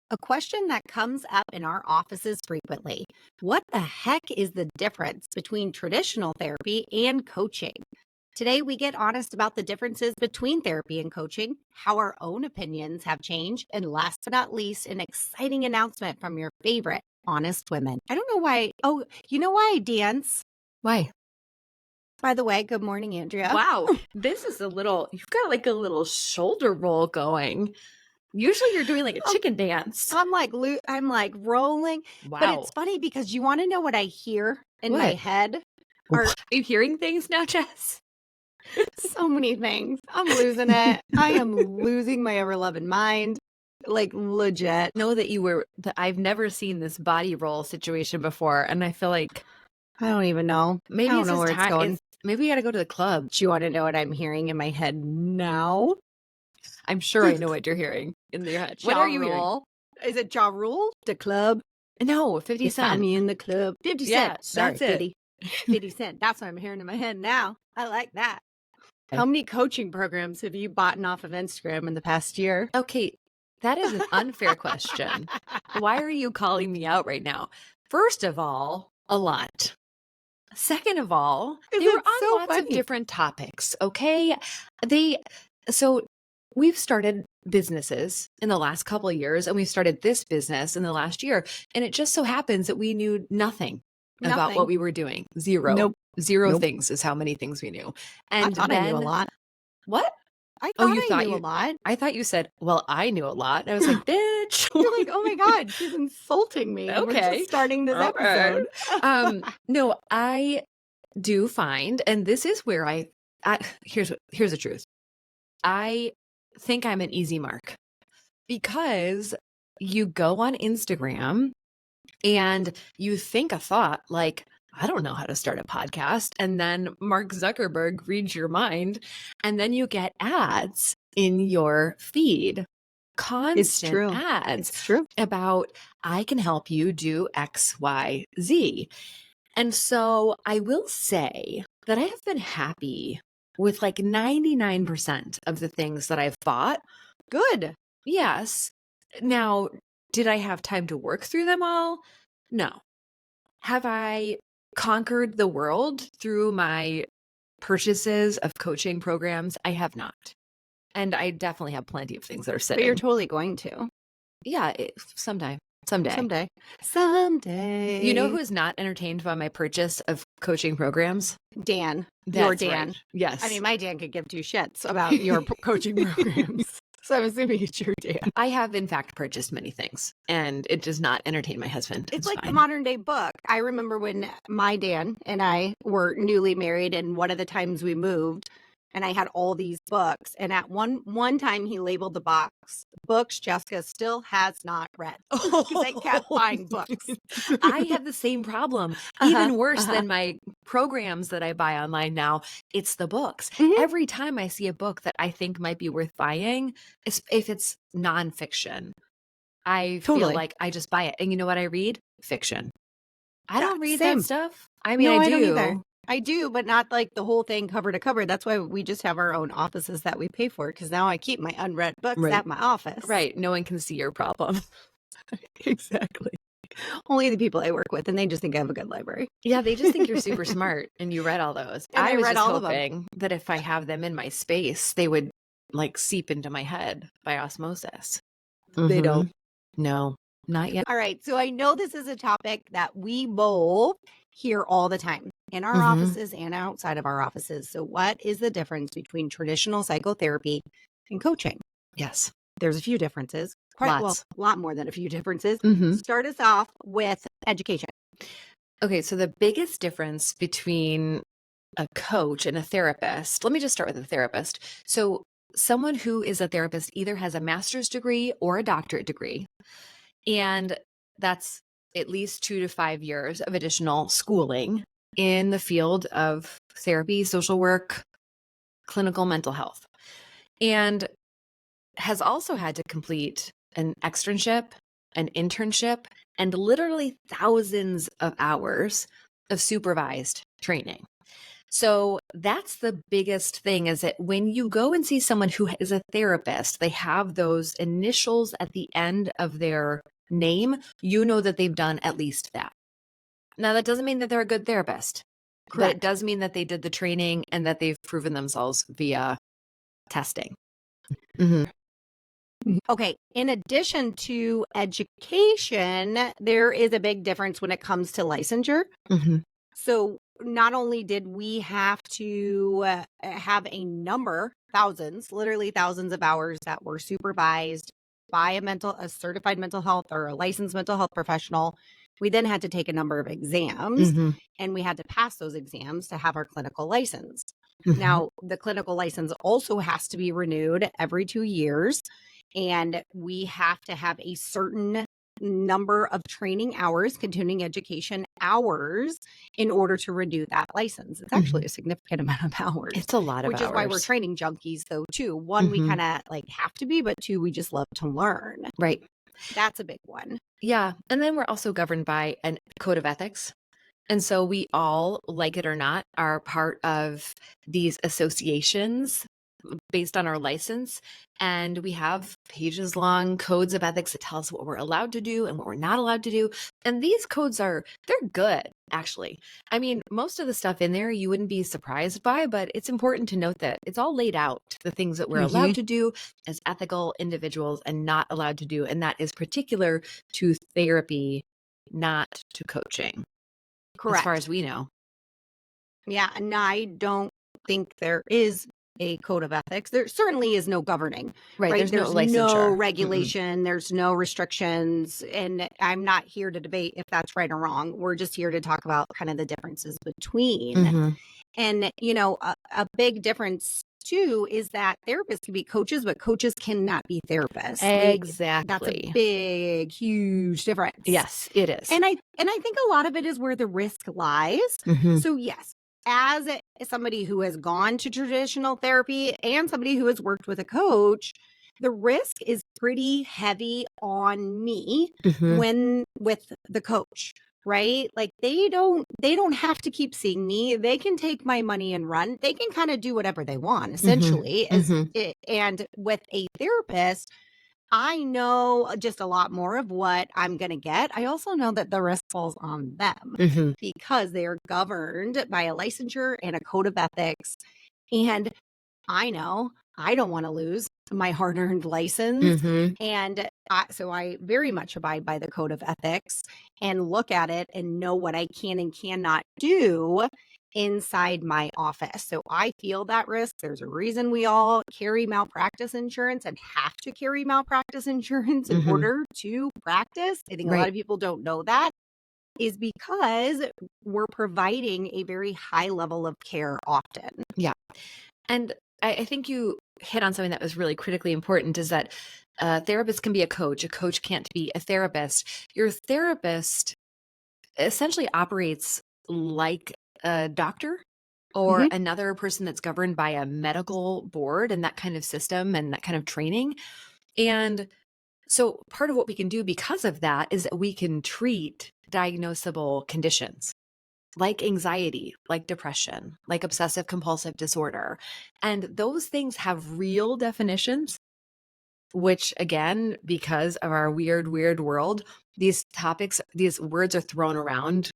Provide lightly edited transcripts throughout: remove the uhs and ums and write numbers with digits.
A question that comes up in our offices frequently. What the heck is the difference between traditional therapy and coaching? Today, we get honest about the differences between therapy and coaching, how our own opinions have changed, and last but not least, an exciting announcement from your favorite honest women. I don't know why. Oh, you know why I dance? Why? By the way, good morning, Andrea. Wow, this is you've got like a little shoulder roll going. Usually you're doing like a chicken dance. I'm like rolling, but Wow. it's funny because you want to know what I hear in my What? head Are are you hearing things now, Jess? so many things. I'm losing it. I am losing my ever loving mind. Like legit. Know that I've never seen this body roll situation before, and I feel like I don't even know. I maybe don't it's know just where it's time. going. Maybe we got to go to the club. Do you want to know what I'm hearing in my head now? I'm sure I know what you're hearing in your head. What are you hearing? Rule. Is it Ja Rule? The club? No, 50 You found Cent. me in the club. 50 Yeah, Cent. Sorry, that's it. 50. 50 Cent. That's what I'm hearing in my head now. I like that. How many coaching programs have you bought off of Instagram in the past year? Okay, that is an unfair question. Why are you calling me out right now? First of all, a lot. Second of all, they were on so lots of funny. different topics, okay? So we've started businesses in the last couple of years, and we've started this business in the last year, and it just so happens that we knew nothing about what we were doing. Zero. Nope. Zero Nope. things is how many things we knew. I And thought I knew a lot. What? I Oh, thought you I thought knew a you lot. I thought you said, "Well, I knew a lot." And I was like, "Bitch." You're like, oh my God, she's insulting me. We're Okay. just starting this Okay. episode. No, I do find, and this is where here's the truth. I think I'm an easy mark because you go on Instagram and you think a thought like, I don't know how to start a podcast. And then Mark Zuckerberg reads your mind, and then you get ads in your feed. Constant ads It's true. about, I can help you do X, Y, Z. And so I will say that I have been happy with like 99% of the things that I've bought. Good. Yes. Now, did I have time to work through them all? No. Have I conquered the world through my purchases of coaching programs? I have not. And I definitely have plenty of things that are sitting. But you're totally going to. Yeah, someday. Someday. You know who is not entertained by my purchase of coaching programs? Dan. That's Your Dan. right. Yes. I mean, my Dan could give two shits about your coaching programs. So I'm assuming it's your Dan. I have, in fact, purchased many things, and it does not entertain my husband. It's like fine. the modern day book. I remember when my Dan and I were newly married, and one of the times we moved, and I had all these books. And at one time, he labeled the box books Jessica still has not read because I kept buying books. I have the same problem. Even worse than my programs that I buy online now, it's the books. Mhm. Every time I see a book that I think might be worth buying, if it's nonfiction, I feel Totally. like I just buy it. And you know what I read? Fiction. I don't read same. that stuff. I mean, No, I don't do. either. I do, but not like the whole thing cover to cover. That's why we just have our own offices that we pay for, because now I keep my unread books Right. at my office. Right. No one can see your problem. Exactly. Only the people I work with, and they just think I have a good library. Yeah, they just think you're super smart and you read all those. And I was read just all of them. hoping that if I have them in my space, they would like seep into my head by osmosis. They don't. No, not yet. All right. So I know this is a topic that we both hear all the time in our offices and outside of our offices. So what is the difference between traditional psychotherapy and coaching? Yes. There's a few differences. Lots. A lot more than a few differences. Start us off with education. Okay. So the biggest difference between a coach and a therapist, let me just start with a therapist. So someone who is a therapist either has a master's degree or a doctorate degree. And that's at least 2 to 5 years of additional schooling in the field of therapy, social work, clinical mental health, and has also had to complete an externship, an internship, and literally thousands of hours of supervised training. So that's the biggest thing, is that when you go and see someone who is a therapist, they have those initials at the end of their name, you know that they've done at least that. Now, that doesn't mean that they're a good therapist, but it Correct. does mean that they did the training and that they've proven themselves via testing. Mhm. Okay. In addition to education, there is a big difference when it comes to licensure. Mhm. So not only did we have to have a number, thousands, literally thousands of hours that were supervised by a certified mental health or a licensed mental health professional, we then had to take a number of exams, Mhm. and we had to pass those exams to have our clinical license. Mhm. Now, the clinical license also has to be renewed every 2 years, and we have to have a certain number of training hours, continuing education hours, in order to renew that license. It's Mhm. actually a significant amount of hours, It's a lot of which is why we're hours. training junkies, though, too. One, we Mhm. kind of like have to be, but two, we just love to learn. Right. That's a big one. Yeah. And then we're also governed by a code of ethics. And so we all, like it or not, are part of these associations based on our license. And we have pages long codes of ethics that tell us what we're allowed to do and what we're not allowed to do. And these codes they're good, actually. I mean, most of the stuff in there you wouldn't be surprised by, but it's important to note that it's all laid out, the things that we're allowed to do as ethical individuals and not allowed to do. And that is particular to therapy, not to coaching, as far Correct. as we know. Yeah. And I don't think there is a code of ethics. There certainly is no governing, Right. right? There's no There's no licensure. Mm-mm. regulation, there's no restrictions. And I'm not here to debate if that's right or wrong. We're just here to talk about kind of the differences between. Mhm. And, a big difference too is that therapists can be coaches, but coaches cannot be therapists. That's a Exactly. big, huge difference. Yes, it is. And I think a lot of it is where the risk lies. Mhm. So yes, as somebody who has gone to traditional therapy and somebody who has worked with a coach, the risk is pretty heavy on me Mhm. when with the coach, right? Like they don't have to keep seeing me. They can take my money and run. They can kind of do whatever they want Mhm. essentially, Mhm. and with a therapist, I know just a lot more of what I'm going to get. I also know that the risk falls on them Mhm. because they are governed by a licensure and a code of ethics. And I know I don't want to lose my hard earned license. Mhm. And so I very much abide by the code of ethics and look at it and know what I can and cannot do inside my office. So I feel that risk. There's a reason we all carry malpractice insurance and have to carry malpractice insurance in Mhm. order to practice. I think a lot Right. of people don't know that is because we're providing a very high level of care often. Yeah. And I think you hit on something that was really critically important, is that a therapist can be a coach. A coach can't be a therapist. Your therapist essentially operates like a doctor or Mhm. another person that's governed by a medical board and that kind of system and that kind of training. And so part of what we can do because of that is that we can treat diagnosable conditions like anxiety, like depression, like obsessive compulsive disorder. And those things have real definitions, which again, because of our weird world, these topics, these words are thrown around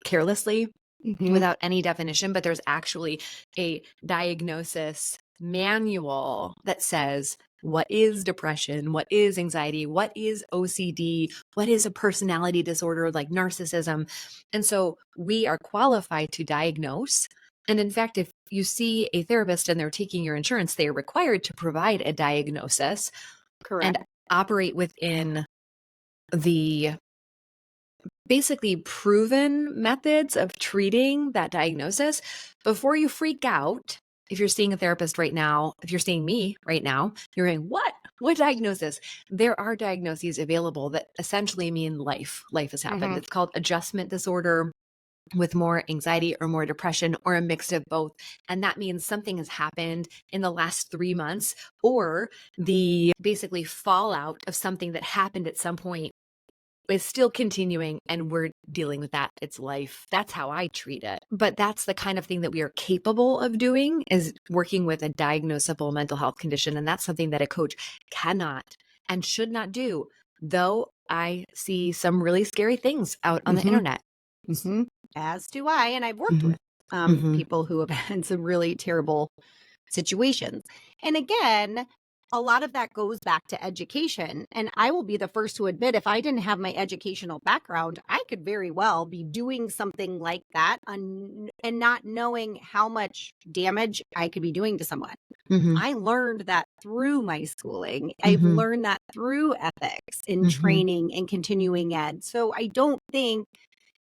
carelessly Mhm. without any definition, but there's actually a diagnosis manual that says what is depression, what is anxiety, what is OCD, what is a personality disorder like narcissism. And so we are qualified to diagnose. And in fact, if you see a therapist and they're taking your insurance, they are required to provide a diagnosis and Correct. operate within the basically proven methods of treating that diagnosis before you freak out. If you're seeing a therapist right now, if you're seeing me right now, you're going, what? What diagnosis? There are diagnoses available that essentially mean life has happened. Mhm. It's called adjustment disorder with more anxiety or more depression or a mix of both. And that means something has happened in the last 3 months, or the basically fallout of something that happened at some point is still continuing and we're dealing with that. It's life. That's how I treat it. But that's the kind of thing that we are capable of doing, is working with a diagnosable mental health condition. And that's something that a coach cannot and should not do. Though I see some really scary things out on the internet. As do I. And I've worked Mhm. with people who have had some really terrible situations. And again, a lot of that goes back to education. And I will be the first to admit, if I didn't have my educational background, I could very well be doing something like that and not knowing how much damage I could be doing to someone. Mhm. I learned that through my schooling. I've Mhm. learned that through ethics and Mhm. training and continuing ed. So I don't think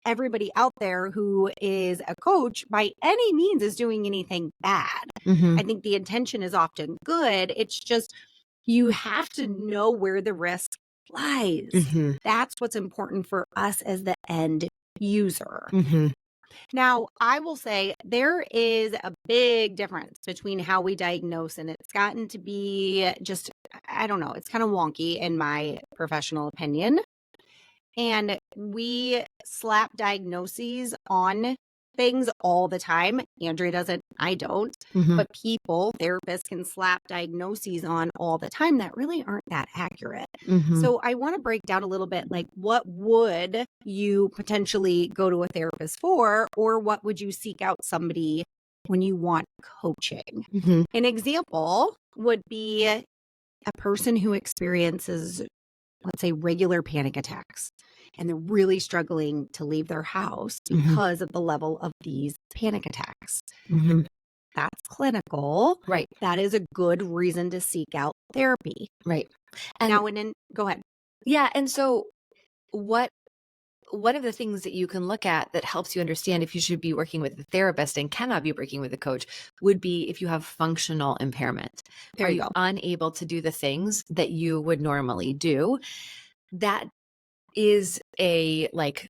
everybody out there who is a coach by any means is doing anything bad. Mhm. I think the intention is often good. It's just you have to know where the risk lies. Mhm. That's what's important for us as the end user. Mhm. Now, I will say there is a big difference between how we diagnose, and it's gotten to be just, I don't know, it's kind of wonky in my professional opinion. And we slap diagnoses on things all the time. Andrea doesn't, I don't. Mhm. But people, therapists can slap diagnoses on all the time that really aren't that accurate. Mhm. So I want to break down a little bit, like, what would you potentially go to a therapist for, or what would you seek out somebody when you want coaching? Mhm. An example would be a person who experiences, let's say, regular panic attacks, and they're really struggling to leave their house Mhm. because of the level of these panic attacks. Mhm. That's clinical. Right. That is a good reason to seek out therapy. Right. And Now, go ahead. yeah, and so what one of the things that you can look at that helps you understand if you should be working with a therapist and cannot be working with a coach would be if you have functional impairment. There Are you you go. unable to do the things that you would normally do? That is a, like,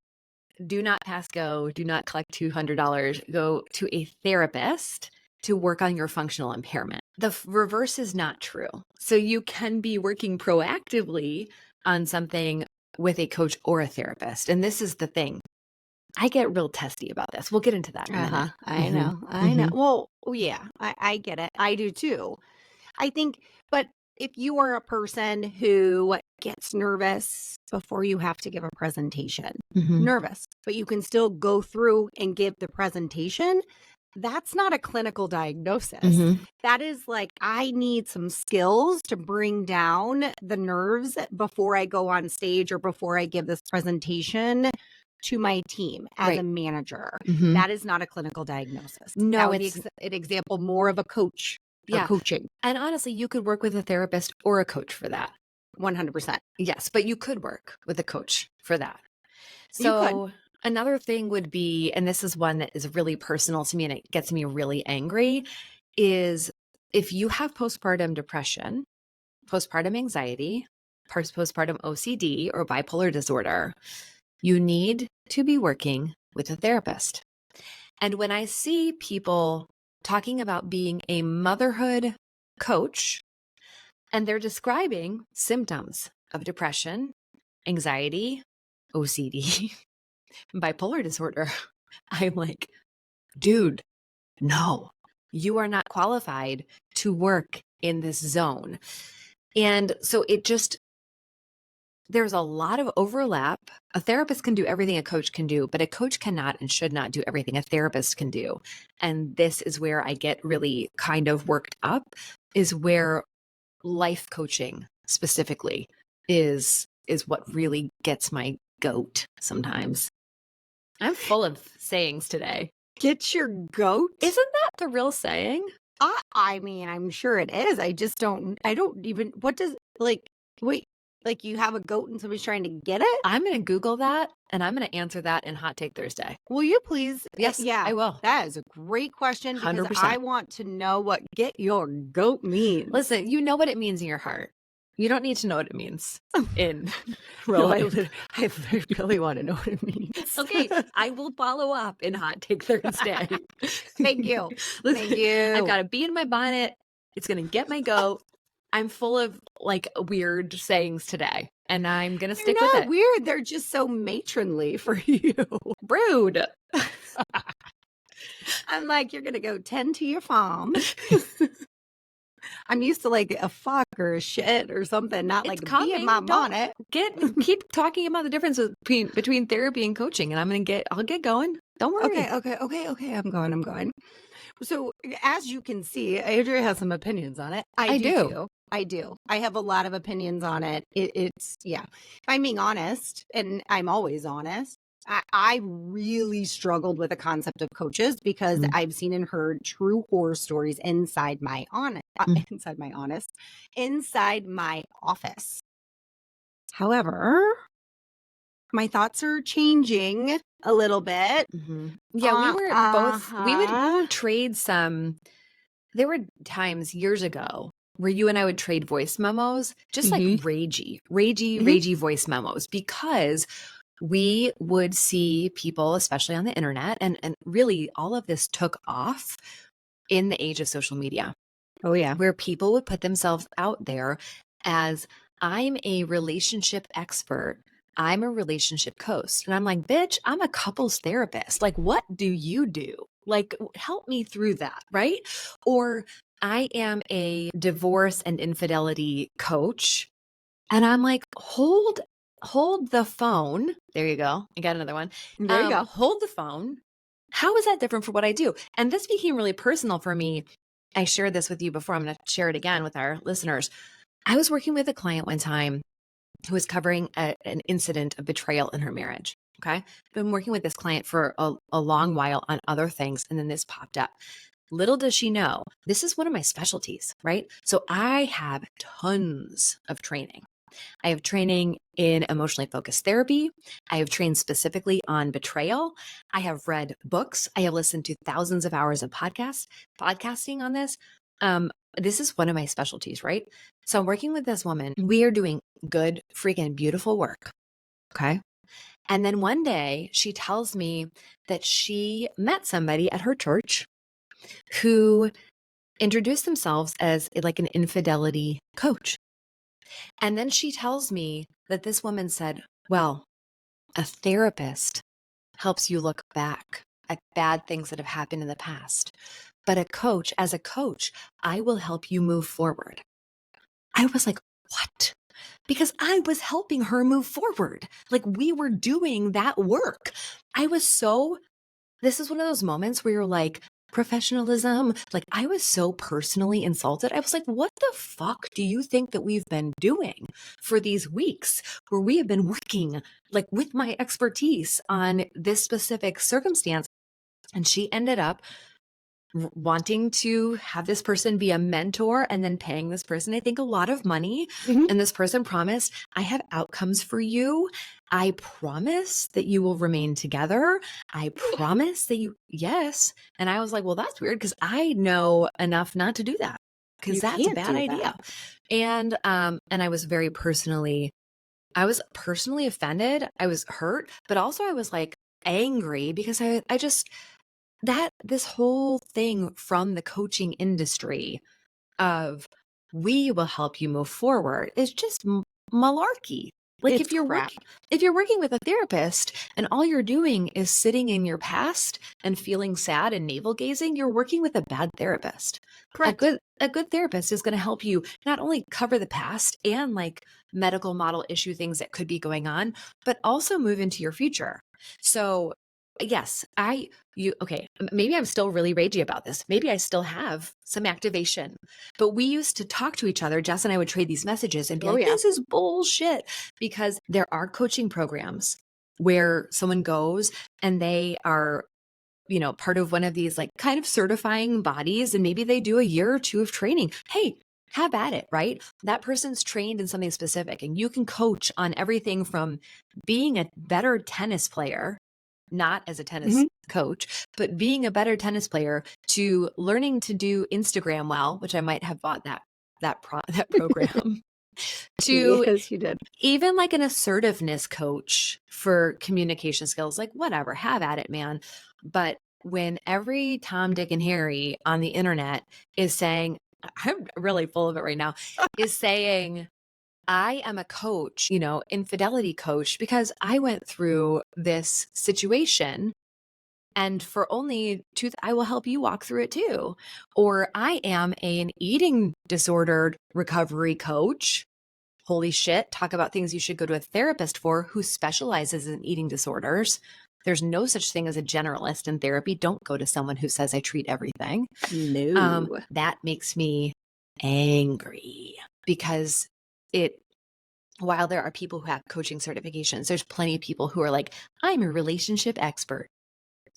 do not pass go, do not collect $200, go to a therapist to work on your functional impairment. The reverse is not true. So you can be working proactively on something with a coach or a therapist. And this is the thing. I get real testy about this. We'll get into that in a minute. I Mhm. know. I know. Mhm. Well, yeah, I get it. I do too. I think, but if you are a person who gets nervous before you have to give a presentation, Mhm. nervous, but you can still go through and give the presentation, that's not a clinical diagnosis. Mhm. That is like, I need some skills to bring down the nerves before I go on stage or before I give this presentation to my team as Right. a manager. Mhm. That is not a clinical diagnosis. No, That would be it's an example more of a coach or yeah. coaching. And honestly, you could work with a therapist or a coach for that. 100%. Yes, but you could work with a coach for that. You could. So another thing would be, and this is one that is really personal to me and it gets me really angry, is if you have postpartum depression, postpartum anxiety, postpartum OCD, or bipolar disorder, you need to be working with a therapist. And when I see people talking about being a motherhood coach, and they're describing symptoms of depression, anxiety, OCD, bipolar disorder, I'm like, dude, no, you are not qualified to work in this zone. And so there's a lot of overlap. A therapist can do everything a coach can do, but a coach cannot and should not do everything a therapist can do. And this is where I get really kind of worked up, is where life coaching specifically is what really gets my goat sometimes. I'm full of sayings today. Get your goat? Isn't that the real saying? I mean, I'm sure it is. I don't even, what does, like, wait, like you have a goat and somebody's trying to get it? I'm going to Google that and I'm going to answer that in Hot Take Thursday. Will you please? Yes, Yeah, I will. that is a great question because 100%. I want to know what get your goat means. Listen, you know what it means in your heart. You don't need to know what it means in No, real life. I really want to know what it means. Okay, I will follow up in Hot Take Thursday. Thank you. Listen, Thank you. I've got a bee in my bonnet. It's going to get my goat. I'm full of like weird sayings today, and I'm going to They're stick with not it. weird. They're just so matronly for you. Rude. I'm like, you're gonna go tend to your farm. I'm used to like a fuck or a shit or something, not It's like be in my coming. Don't bonnet. keep talking about the difference between therapy and coaching, and I'll get going. Don't worry. Okay. I'm going. So, as you can see, Adria has some opinions on it. I I do do. too. I do. I have a lot of opinions on it. It's, yeah. If I'm being honest, and I'm always honest, I really struggled with the concept of coaches because Mm, I've seen and heard true horror stories mm, inside my office. However, my thoughts are changing a little bit. Yeah, we Uh-huh. would trade some. There were times years ago where you and I would trade voice memos, just like hmm hmm ragey voice memos, because we would see people, especially on the internet, and really all of this took off in the age of social media, Oh, yeah. where people would put themselves out there as, I'm a relationship expert. I'm a relationship coach. And I'm like, bitch, I'm a couples therapist. Like, what do you do? Like, help me through that. Right. Or I am a divorce and infidelity coach. And I'm like, hold the phone. There you go. I got another one. There you go. Hold the phone. How is that different for what I do? And this became really personal for me. I shared this with you before. I'm going to share it again with our listeners. I was working with a client one time who was covering an incident of betrayal in her marriage. Okay. Been working with this client for a long while on other things. And then this popped up. Little does she know, this is one of my specialties, right? So I have tons of training. I have training in emotionally focused therapy. I have trained specifically on betrayal. I have read books. I have listened to thousands of hours of podcasting on this. This is one of my specialties, right? So I'm working with this woman. We are doing good, freaking beautiful work. Okay. And then one day she tells me that she met somebody at her church who introduced themselves as like an infidelity coach. And then she tells me that this woman said, well, a therapist helps you look back at bad things that have happened in the past. But as a coach, I will help you move forward. I was like, what? Because I was helping her move forward. Like we were doing that work. This is one of those moments where you're like, professionalism. Like I was so personally insulted. I was like, what the fuck do you think that we've been doing for these weeks where we have been working like with my expertise on this specific circumstance? And she ended up wanting to have this person be a mentor and then paying this person, I think, a lot of money. Mhm. And this person promised, I have outcomes for you. I promise that you will remain together. I promise that yes. And I was like, well, that's weird because I know enough not to do that because You that's a can't bad do idea. that. And I was I was personally offended. I was hurt, but also I was like angry because I just this whole thing from the coaching industry of we will help you move forward is just malarkey. Like It's crap. if you're working with a therapist and all you're doing is sitting in your past and feeling sad and navel gazing, you're working with a bad therapist. Correct. A good therapist is going to help you not only cover the past and like medical model issue things that could be going on, but also move into your future. So yes, okay, maybe I'm still really ragey about this. Maybe I still have some activation, but we used to talk to each other. Jess and I would trade these messages and be Oh, like, yeah. this is bullshit, because there are coaching programs where someone goes and they are, part of one of these like kind of certifying bodies, and maybe they do a year or two of training. Hey, have at it, right? That person's trained in something specific, and you can coach on everything from being a better tennis player, not as a tennis Mhm. coach, but being a better tennis player, to learning to do Instagram well, which I might have bought that program, to Yes, you did. even like an assertiveness coach for communication skills. Like whatever, have at it, man. But when every Tom, Dick, and Harry on the internet is saying, I'm really full of it right now, is saying, I am a coach, infidelity coach, because I went through this situation and for only I will help you walk through it too. Or I am an eating disorder recovery coach. Holy shit. Talk about things you should go to a therapist for who specializes in eating disorders. There's no such thing as a generalist in therapy. Don't go to someone who says I treat everything. No. That makes me angry because while there are people who have coaching certifications, there's plenty of people who are like, I'm a relationship expert.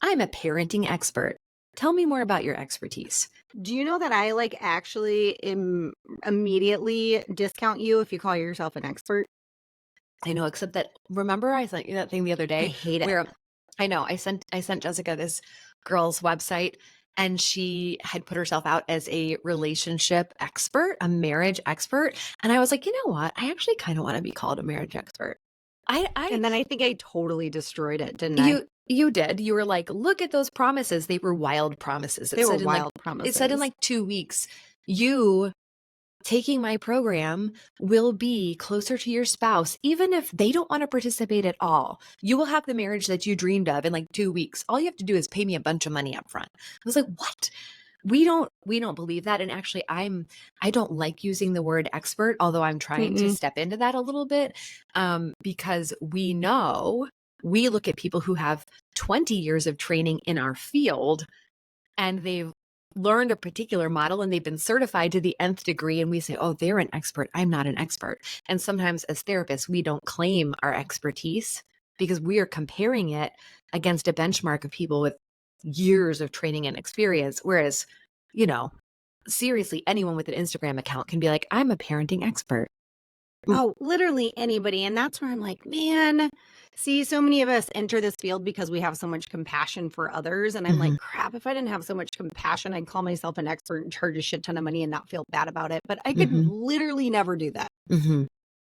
I'm a parenting expert. Tell me more about your expertise. Do you know that I actually immediately discount you if you call yourself an expert? I know, except that remember I sent you that thing the other I day hate it. where I know I sent Jessica this girl's website and she had put herself out as a relationship expert, a marriage expert. And I was like, you know what? I actually kind of want to be called a marriage expert. And then I think I totally destroyed it, didn't I? You did. You were like, look at those promises. They were wild promises. They were wild It said in promises. 2 weeks, you taking my program will be closer to your spouse, even if they don't want to participate at all. You will have the marriage that you dreamed of in 2 weeks. All you have to do is pay me a bunch of money up front. I was like, what? We don't believe that. And actually, I don't like using the word expert, although I'm trying to step into that a little bit, because we look at people who have 20 years of training in our field and they've learned a particular model and they've been certified to the nth degree. And we say, oh, they're an expert. I'm not an expert. And sometimes as therapists, we don't claim our expertise because we are comparing it against a benchmark of people with years of training and experience. Whereas, seriously, anyone with an Instagram account can be like, I'm a parenting expert. Oh, literally anybody. And that's where I'm like, man, see, so many of us enter this field because we have so much compassion for others. And I'm like, crap, if I didn't have so much compassion, I'd call myself an expert and charge a shit ton of money and not feel bad about it. But I could literally never do that,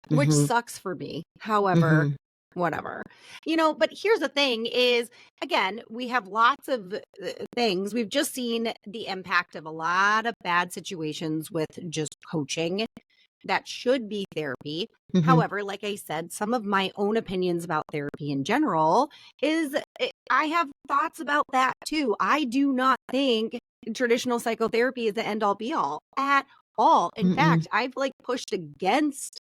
which sucks for me. However, whatever, but here's the thing is, again, we have lots of things. We've just seen the impact of a lot of bad situations with just coaching that should be therapy. However, like I said, some of my own opinions about therapy in general is I have thoughts about that too. I do not think traditional psychotherapy is the end all be all at all. In fact, I've pushed against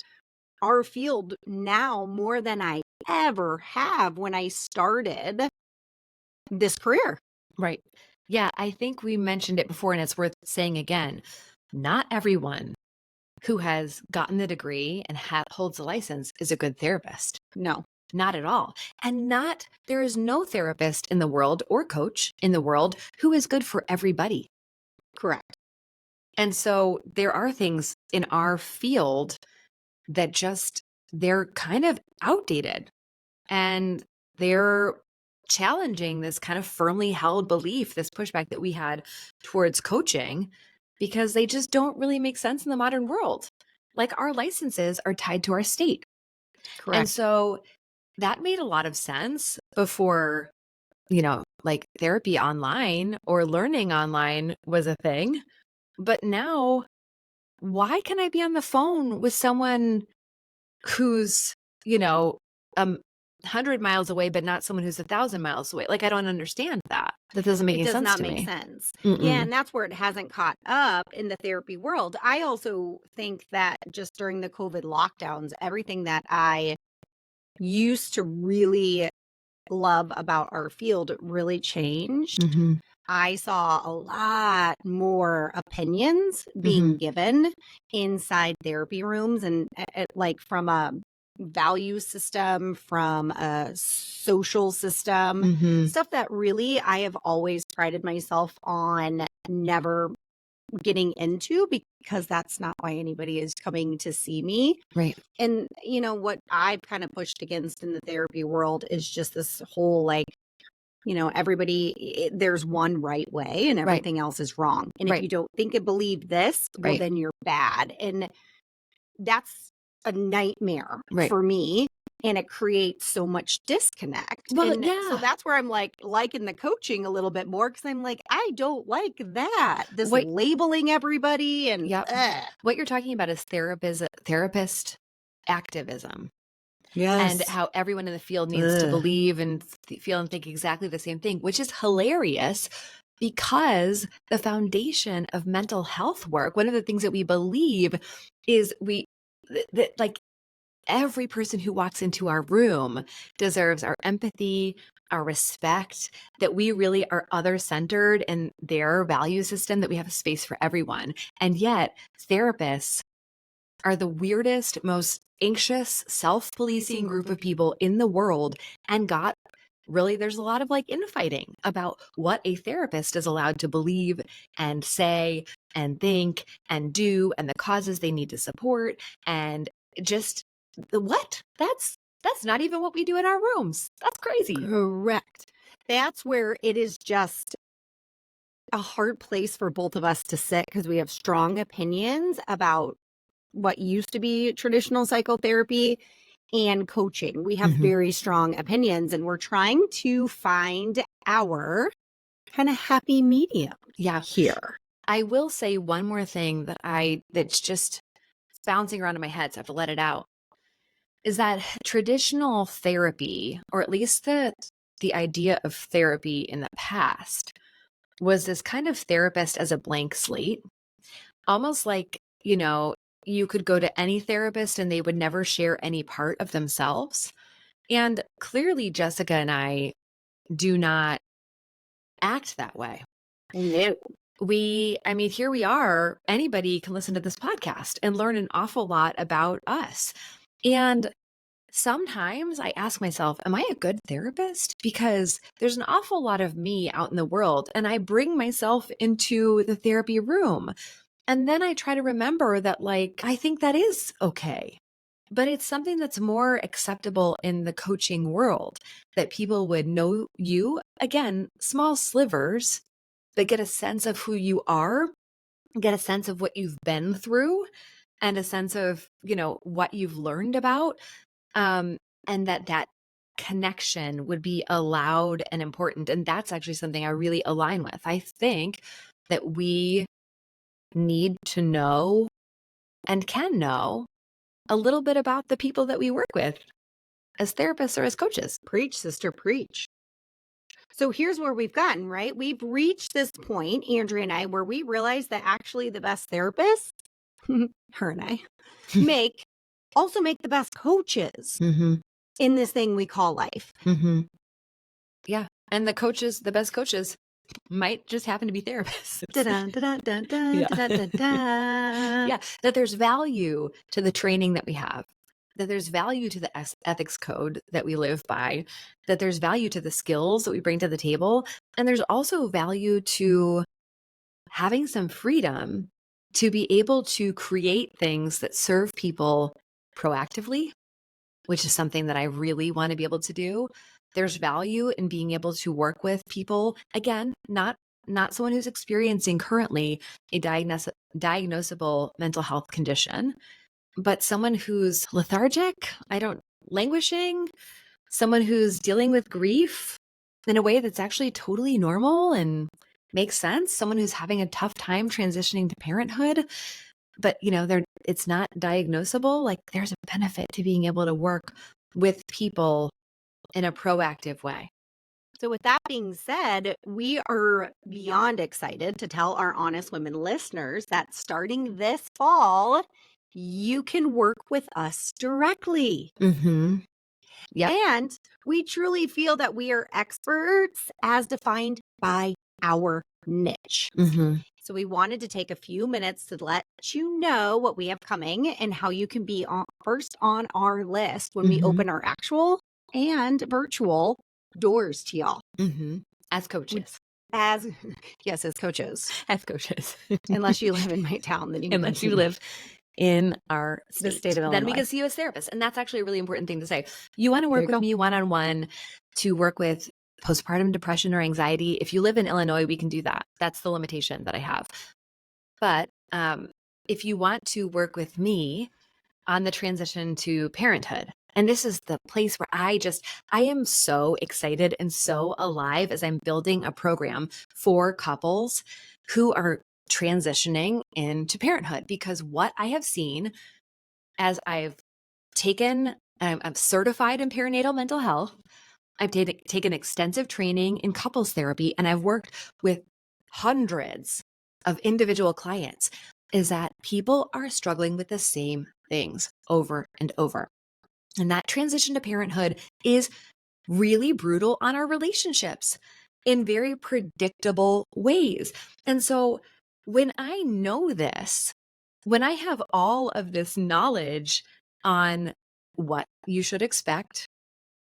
our field now more than I ever have when I started this career. Right. Yeah, I think we mentioned it before and it's worth saying again. Not everyone who has gotten the degree and holds a license is a good therapist. No. Not at all. And there is no therapist in the world or coach in the world who is good for everybody. Correct. And so there are things in our field that they're kind of outdated and they're challenging this kind of firmly held belief, this pushback that we had towards coaching, because they just don't really make sense in the modern world. Our licenses are tied to our state. Correct. And so that made a lot of sense before, therapy online or learning online was a thing. But now, why can I be on the phone with someone who's, 100 miles away, but not someone who's 1,000 miles away? I don't understand that. That doesn't make any sense to me. It does not make sense. Yeah, and that's where it hasn't caught up in the therapy world. I also think that just during the COVID lockdowns, everything that I used to really love about our field really changed. I saw a lot more opinions being given inside therapy rooms and from a value system, from a social system, stuff that really I have always prided myself on never getting into because that's not why anybody is coming to see me. Right. And what I've kind of pushed against in the therapy world is just this whole everybody, there's one right way and everything else is wrong. And if you don't think and believe this, well, then you're bad. And that's a nightmare for me and it creates so much disconnect. Well, And so yeah. that's where I'm like liking the coaching a little bit more because I'm like, I don't like that. This What labeling everybody and Yep. What you're talking about is therapist activism, and yes. how everyone in the field needs to Ugh. believe and feel and think exactly the same thing, which is hilarious because the foundation of mental health work, one of the things that we believe is that like every person who walks into our room deserves our empathy, our respect, that we really are other centered in their value system, that we have a space for everyone. And yet, therapists are the weirdest, most anxious, self policing group of people in the world, and got really, there's a lot of like infighting about what a therapist is allowed to believe and say and think and do, and the causes they need to support, and just what? That's not even what we do in our rooms. That's crazy. Correct. That's where it is just a hard place for both of us to sit because we have strong opinions about what used to be traditional psychotherapy and coaching. We have Mhm. very strong opinions and we're trying to find our kind of happy medium Yeah. here. I will say one more thing that's just bouncing around in my head, so I have to let it out, is that traditional therapy, or at least the idea of therapy in the past, was this kind of therapist as a blank slate, almost like, you could go to any therapist and they would never share any part of themselves. And clearly, Jessica and I do not act that way. No. I mean, here we are. Anybody can listen to this podcast and learn an awful lot about us. And sometimes I ask myself, am I a good therapist? Because there's an awful lot of me out in the world, and I bring myself into the therapy room. And then I try to remember that, like, I think that is okay. But it's something that's more acceptable in the coaching world, that people would know you, again, small slivers, but get a sense of who you are, get a sense of what you've been through, and a sense of, what you've learned about. And that connection would be allowed and important. And that's actually something I really align with. I think that we need to know and can know a little bit about the people that we work with as therapists or as coaches. Preach, sister, preach. So here's where we've gotten, right? We've reached this point, Andrea and I, where we realize that actually the best therapists, her and I, make the best coaches Mm-hmm. in this thing we call life. Mm-hmm. Yeah. And the best coaches might just happen to be therapists. Dun, dun, dun, dun, Yeah. dun, dun, dun. Yeah. That there's value to the training that we have, that there's value to the ethics code that we live by, that there's value to the skills that we bring to the table. And there's also value to having some freedom to be able to create things that serve people proactively, which is something that I really want to be able to do. There's value in being able to work with people, again, not someone who's experiencing currently a diagnosable mental health condition, but someone who's lethargic, languishing, someone who's dealing with grief in a way that's actually totally normal and makes sense, someone who's having a tough time transitioning to parenthood, but it's not diagnosable. Like, there's a benefit to being able to work with people in a proactive way. So, with that being said, we are beyond excited to tell our Honest Women listeners that starting this fall, you can work with us directly. Mm-hmm. Yep. And we truly feel that we are experts as defined by our niche. Mm-hmm. So we wanted to take a few minutes to let you know what we have coming and how you can be first on our list when we Mm-hmm. open our actual and virtual doors to y'all. Mm-hmm. As coaches. As coaches. As coaches. Unless you live in my town, then Unless you live in our the state of Illinois. Then we can see you as therapists. And that's actually a really important thing to say. You want to work with me one-on-one to work with postpartum depression or anxiety. If you live in Illinois, we can do that. That's the limitation that I have. But if you want to work with me on the transition to parenthood And this is the place where I am so excited and so alive as I'm building a program for couples who are transitioning into parenthood, because what I have seen as I'm certified in perinatal mental health. I've taken extensive training in couples therapy, and I've worked with hundreds of individual clients, is that people are struggling with the same things over and over. And that transition to parenthood is really brutal on our relationships in very predictable ways. And so when I know this, when I have all of this knowledge on what you should expect,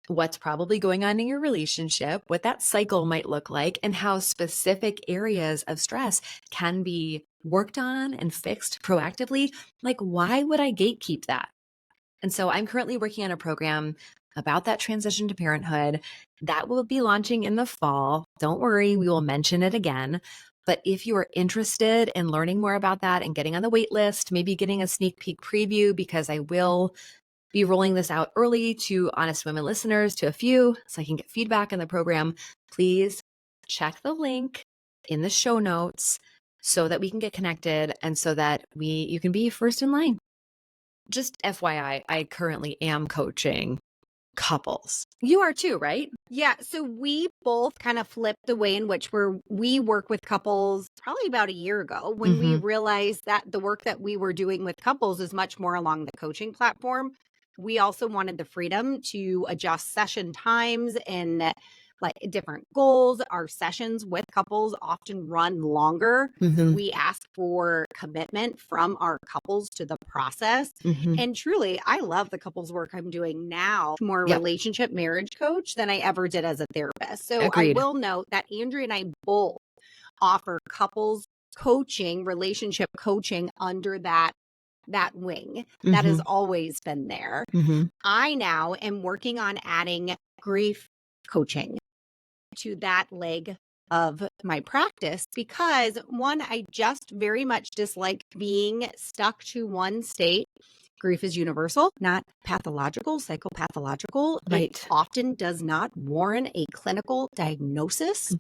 what's probably going on in your relationship, what that cycle might look like, and how specific areas of stress can be worked on and fixed proactively, like, why would I gatekeep that? And so I'm currently working on a program about that transition to parenthood that will be launching in the fall. Don't worry, we will mention it again. But if you are interested in learning more about that and getting on the wait list, maybe getting a sneak peek preview, because I will be rolling this out early to Honest Women listeners, to a few, so I can get feedback in the program, please check the link in the show notes so that we can get connected and so that you can be first in line. Just FYI, I currently am coaching couples. You are too, right? Yeah, so we both kind of flipped the way in which we work with couples probably about a year ago, when we realized that the work that we were doing with couples is much more along the coaching platform. We also wanted the freedom to adjust session times and like different goals. Our sessions with couples often run longer. We ask for commitment from our couples to the process. And truly, I love the couples work I'm doing now, more Yep. relationship marriage coach than I ever did as a therapist. So Agreed. I will note that Andrea and I both offer couples coaching, relationship coaching under that wing that has always been there. I now am working on adding grief coaching to that leg of my practice, because one, I just very much dislike being stuck to one state. Grief is universal, not pathological, psychopathological. Right. It often does not warrant a clinical diagnosis.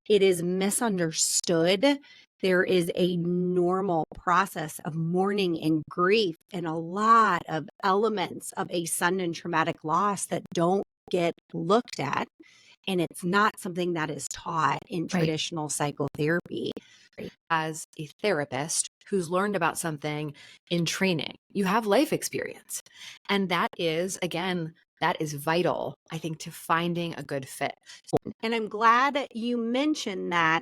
It is misunderstood. There is a normal process of mourning and grief, and a lot of elements of a sudden traumatic loss that don't get looked at. And it's not something that is taught in traditional psychotherapy. As a therapist who's learned about something in training, you have life experience. And that is, again, that is vital, I think, to finding a good fit. And I'm glad you mentioned that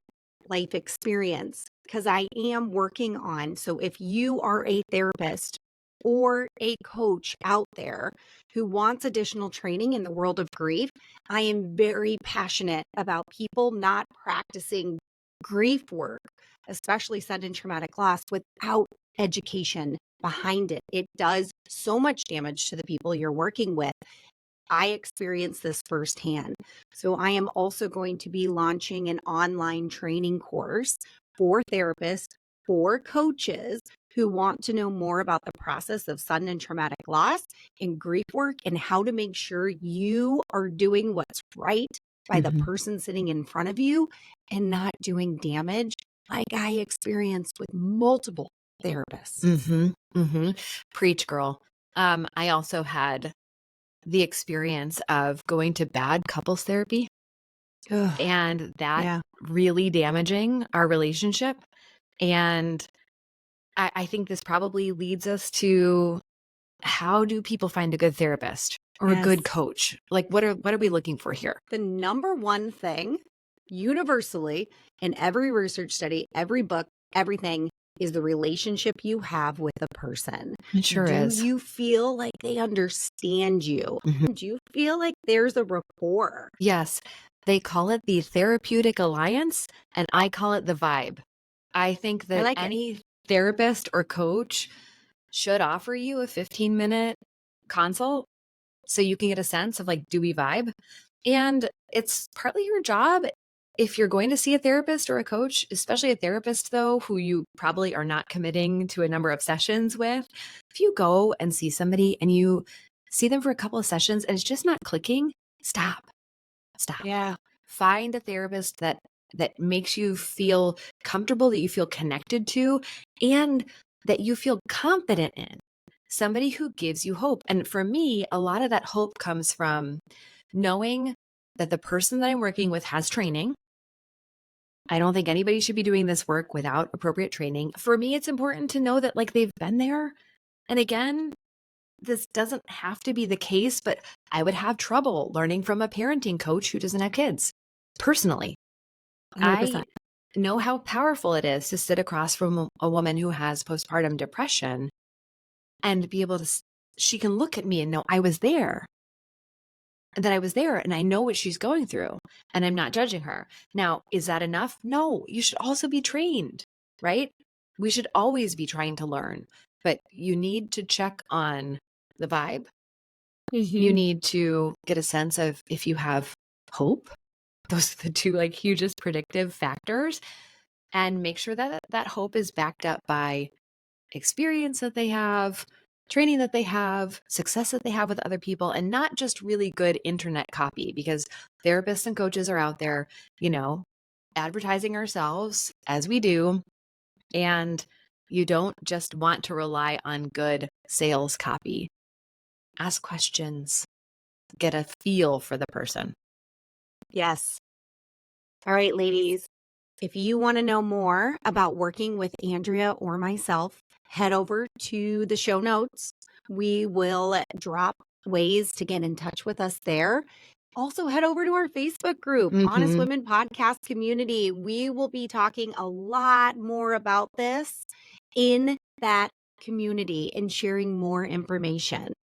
life experience, because I am working on. So if you are a therapist or a coach out there who wants additional training in the world of grief, I am very passionate about people not practicing grief work, especially sudden traumatic loss, without education behind it. It does so much damage to the people you're working with. I experienced this firsthand. So I am also going to be launching an online training course for therapists, for coaches who want to know more about the process of sudden and traumatic loss and grief work, and how to make sure you are doing what's right by the person sitting in front of you and not doing damage like I experienced with multiple therapists. Preach, girl. I also had the experience of going to bad couples therapy, and that really damaging our relationship. And I think this probably leads us to, how do people find a good therapist or a good coach? Like, what are we looking for here? The number one thing universally in every research study, every book, everything, is the relationship you have with the person. It sure is. Do you feel like they understand you? Do you feel like there's a rapport? Yes. They call it the therapeutic alliance, and I call it the vibe. I think that any therapist or coach should offer you a 15-minute consult so you can get a sense of, like, do we vibe? And it's partly your job, if you're going to see a therapist or a coach, especially a therapist, though, who you probably are not committing to a number of sessions with. If you go and see somebody and you see them for a couple of sessions and it's just not clicking, stop. Stop. Yeah. Find a therapist that makes you feel comfortable, that you feel connected to, and that you feel confident in. Somebody who gives you hope. And for me, a lot of that hope comes from knowing that the person that I'm working with has training. I don't think anybody should be doing this work without appropriate training. For me, it's important to know that like they've been there. And again, this doesn't have to be the case, but I would have trouble learning from a parenting coach who doesn't have kids. Personally, I 100%. know how powerful it is to sit across from a woman who has postpartum depression and be able to, she can look at me and know I was there, that I was there and I know what she's going through and I'm not judging her. Now, is that enough? No, you should also be trained, right? We should always be trying to learn, but you need to check on the vibe. You Hmm. need to get a sense of if you have hope. Those are the two like hugest predictive factors, and make sure that that hope is backed up by experience that they have, training that they have, success that they have with other people, and not just really good internet copy because therapists and coaches are out there, you know, advertising ourselves as we do. And you don't just want to rely on good sales copy. Ask questions, get a feel for the person. Yes. All right, ladies. If you want to know more about working with Andrea or myself, head over to the show notes. We will drop ways to get in touch with us there. Also, head over to our Facebook group, Honest Mhm. Women Podcast Community. We will be talking a lot more about this in that community and sharing more information.